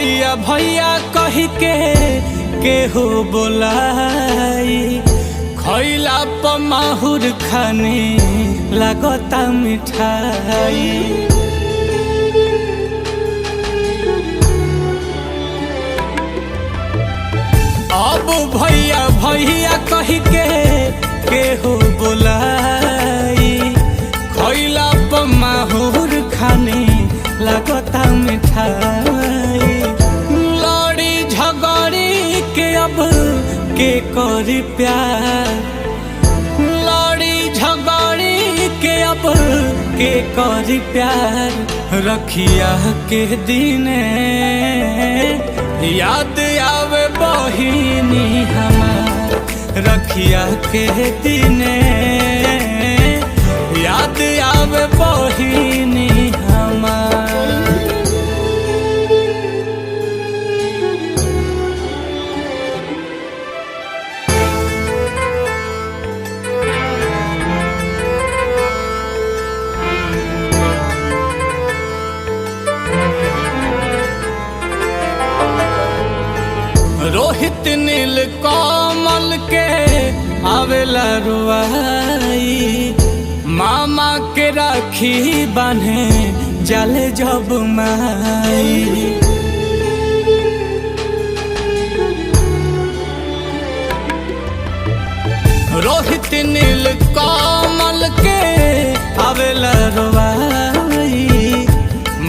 भैया भैया कही के हो बोलाई खैला प माहुर खाने लागता मिठाई। अब भैया भैया कही के हो बोलाई खैला प माहुर खाने लागता मिठाई। लड़ी झगड़ी के अब के करी प्यार, लड़ी झगड़ी के अब के करी प्यार। रखिया के दिने याद आवे बहिनी हमार, रखिया के दिने याद आवे बहिनी हमार। रोहित नील कमल के आवेला रुआई मामा के राखी बान्हे जाले जब माई। रोहित नील कमल के आवेला रुआई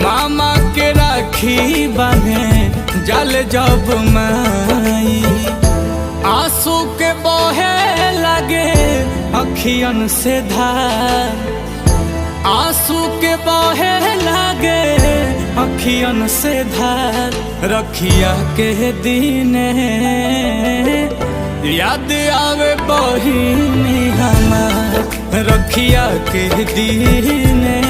मामा के राखी बान्हे जल जब माई। आंसू के बहे लगे अखियन से धार, आंसू के बहे लगे अखियन से धार। रखिया के दिने याद आवे बहिनी हमार, रखिया के दिने